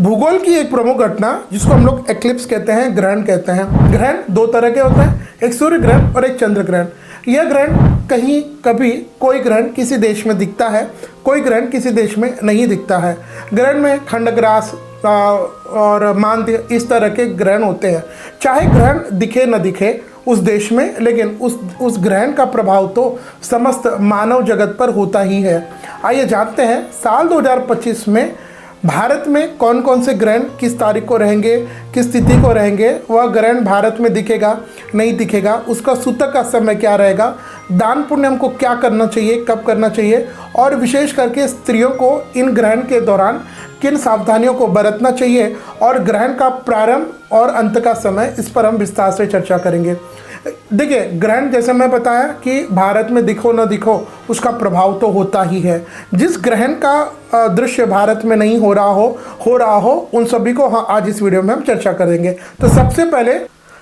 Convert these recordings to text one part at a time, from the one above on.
भूगोल की एक प्रमुख घटना जिसको हम लोग एक्लिप्स कहते हैं, ग्रहण कहते हैं। ग्रहण दो तरह के होते हैं, एक सूर्य ग्रहण और एक चंद्र ग्रहण। यह ग्रहण कहीं कभी कोई ग्रहण किसी देश में दिखता है, कोई ग्रहण किसी देश में नहीं दिखता है। ग्रहण में खंडग्रास और मांद्य इस तरह के ग्रहण होते हैं। चाहे ग्रहण दिखे न दिखे उस देश में, लेकिन उस ग्रहण का प्रभाव तो समस्त मानव जगत पर होता ही है। आइए जानते हैं साल 2025 में भारत में कौन कौन से ग्रहण किस तारीख को रहेंगे, किस तिथि को रहेंगे, वह ग्रहण भारत में दिखेगा नहीं दिखेगा, उसका सूतक का समय क्या रहेगा, दान पुण्य हमको क्या करना चाहिए, कब करना चाहिए, और विशेष करके स्त्रियों को इन ग्रहण के दौरान किन सावधानियों को बरतना चाहिए, और ग्रहण का प्रारंभ और अंत का समय, इस पर हम विस्तार से चर्चा करेंगे। देखिए, ग्रहण जैसे मैं बताया कि भारत में दिखो न दिखो उसका प्रभाव तो होता ही है। जिस ग्रहण का दृश्य भारत में नहीं हो रहा हो उन सभी को आज इस वीडियो में हम चर्चा करेंगे। तो सबसे पहले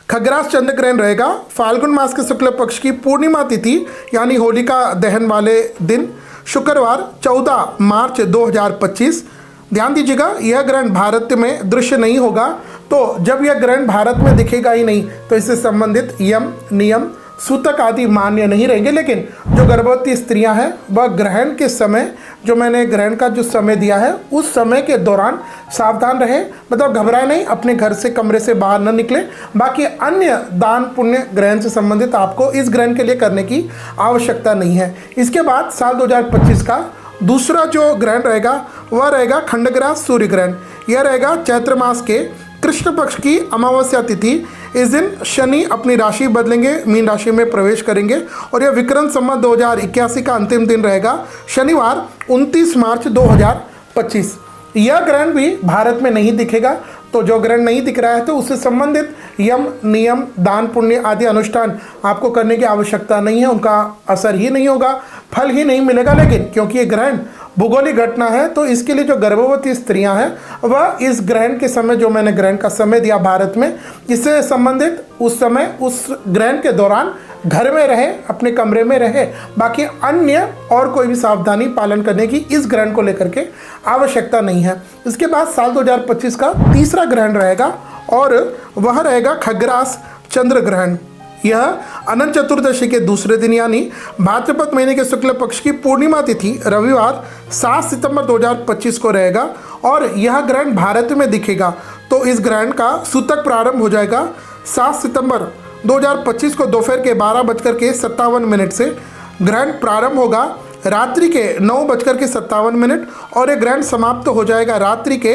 खग्रास चंद्र ग्रहण रहेगा फाल्गुन मास के शुक्ल पक्ष की पूर्णिमा तिथि यानी होलिका दहन वाले दिन, शुक्रवार 14 मार्च 2025। ध्यान दीजिएगा, यह ग्रहण भारत में दृश्य नहीं होगा। तो जब यह ग्रहण भारत में दिखेगा ही नहीं तो इससे संबंधित यम नियम सूतक आदि मान्य नहीं रहेंगे। लेकिन जो गर्भवती स्त्रियां हैं वह ग्रहण के समय, जो मैंने ग्रहण का जो समय दिया है उस समय के दौरान सावधान रहे, मतलब घबराए नहीं, अपने घर से कमरे से बाहर न निकले। बाकी अन्य दान पुण्य ग्रहण से संबंधित आपको इस ग्रहण के लिए करने की आवश्यकता नहीं है। इसके बाद साल 2025 का दूसरा जो ग्रहण रहेगा वह रहेगा खंडग्रास सूर्य ग्रहण। यह रहेगा चैत्र मास के कृष्ण पक्ष की अमावस्या तिथि। इस दिन शनि अपनी राशि बदलेंगे, मीन राशि में प्रवेश करेंगे और यह विक्रम संवत 2081 का अंतिम दिन रहेगा, शनिवार 29 मार्च 2025। यह ग्रहण भी भारत में नहीं दिखेगा। तो जो ग्रहण नहीं दिख रहा है तो उससे संबंधित यम नियम दान पुण्य आदि अनुष्ठान आपको करने की आवश्यकता नहीं है, उनका असर ही नहीं होगा, फल ही नहीं मिलेगा। लेकिन क्योंकि ये ग्रहण भूगोलिक घटना है तो इसके लिए जो गर्भवती स्त्रियां हैं वह इस ग्रहण के समय, जो मैंने ग्रहण का समय दिया भारत में, इससे संबंधित उस समय उस ग्रहण के दौरान घर में रहे, अपने कमरे में रहे। बाकी अन्य और कोई भी सावधानी पालन करने की इस ग्रहण को लेकर के आवश्यकता नहीं है। इसके बाद साल 2025 का तीसरा ग्रहण रहेगा और वह रहेगा खग्रास चंद्र ग्रहण। यह अनंत चतुर्दशी के दूसरे दिन यानी भाद्रपद महीने के शुक्ल पक्ष की पूर्णिमा तिथि रविवार 7 सितंबर 2025 को रहेगा और यह ग्रहण भारत में दिखेगा। तो इस ग्रहण का सूतक प्रारंभ हो जाएगा 7 सितंबर 2025 को दोपहर के 12:57 से। ग्रहण प्रारंभ होगा रात्रि के 9:57 और यह ग्रहण समाप्त हो जाएगा रात्रि के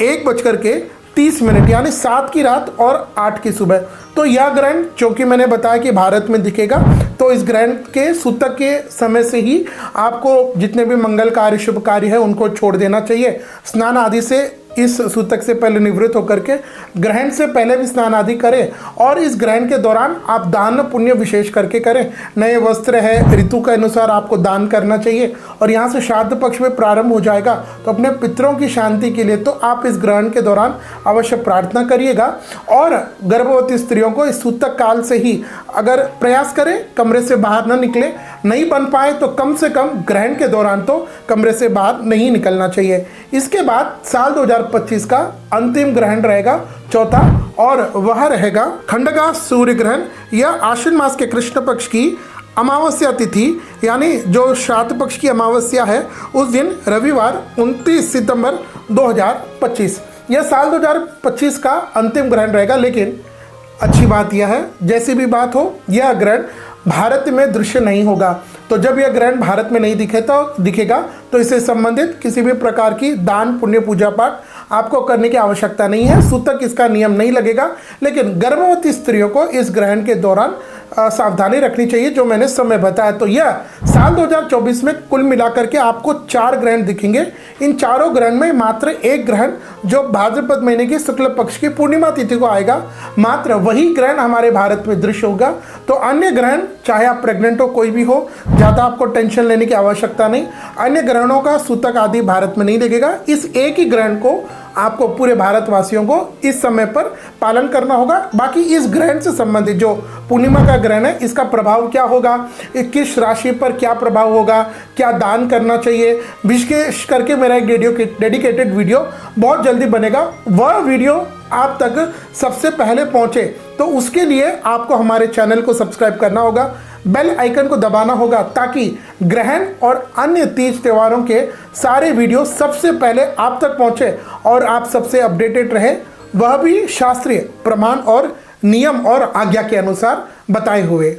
1:30 यानी 7 की रात और 8 की सुबह। तो यह ग्रहण, चूंकि मैंने बताया कि भारत में दिखेगा, तो इस ग्रहण के सूतक के समय से ही आपको जितने भी मंगल कार्य शुभ कार्य है उनको छोड़ देना चाहिए। स्नान आदि से इस सूतक से पहले निवृत्त होकर के ग्रहण से पहले भी स्नान आदि करें और इस ग्रहण के दौरान आप दान पुण्य विशेष करके करें। नए वस्त्र है, ऋतु के अनुसार आपको दान करना चाहिए और यहाँ से श्राद्ध पक्ष में प्रारंभ हो जाएगा। तो अपने पितरों की शांति के लिए तो आप इस ग्रहण के दौरान अवश्य प्रार्थना करिएगा। और गर्भवती स्त्रियों को इस सूतक काल से ही अगर प्रयास करें कमरे से बाहर न निकले, नहीं बन पाए तो कम से कम ग्रहण के दौरान तो कमरे से बाहर नहीं निकलना चाहिए। इसके बाद साल 2025 का अंतिम ग्रहण रहेगा चौथा और वह रहेगा खंडग्रास सूर्य ग्रहण। यह आश्विन मास के कृष्ण पक्ष की अमावस्या तिथि यानी जो श्राद्ध पक्ष की अमावस्या है उस दिन रविवार 29 सितंबर 2025। यह साल 2025 का अंतिम ग्रहण रहेगा। लेकिन अच्छी बात यह है, जैसी भी बात हो, यह ग्रहण भारत में दृश्य नहीं होगा। तो जब यह ग्रहण भारत में नहीं दिखेगा तो इससे संबंधित किसी भी प्रकार की दान पुण्य पूजा पाठ आपको करने की आवश्यकता नहीं है, सूतक इसका नियम नहीं लगेगा। लेकिन गर्भवती स्त्रियों को इस ग्रहण के दौरान सावधानी रखनी चाहिए, जो मैंने समय बताया। तो यह साल 2024 में कुल मिलाकर के आपको 4 ग्रहण दिखेंगे। इन चारों ग्रहण में मात्र एक ग्रहण जो भाद्रपद महीने की शुक्ल पक्ष की पूर्णिमा तिथि को आएगा, मात्र वही ग्रहण हमारे भारत में दृश्य होगा। तो अन्य ग्रहण, चाहे आप प्रेग्नेंट हो, कोई भी हो, ज़्यादा आपको टेंशन लेने की आवश्यकता नहीं। अन्य ग्रहणों का सूतक आदि भारत में नहीं लगेगा। इस एक ही ग्रहण को आपको पूरे भारतवासियों को इस समय पर पालन करना होगा। बाकी इस ग्रहण से संबंधित जो पूर्णिमा का ग्रहण है, इसका प्रभाव क्या होगा, किस राशि पर क्या प्रभाव होगा, क्या दान करना चाहिए, विशेष करके मेरा एक डेडिकेटेड वीडियो बहुत जल्दी बनेगा। वह वीडियो आप तक सबसे पहले पहुंचे तो उसके लिए आपको हमारे चैनल को सब्सक्राइब करना होगा, बेल आइकन को दबाना होगा, ताकि ग्रहण और अन्य तीज त्योहारों के सारे वीडियो सबसे पहले आप तक पहुंचे और आप सबसे अपडेटेड रहे, वह भी शास्त्रीय प्रमाण और नियम और आज्ञा के अनुसार बताए हुए।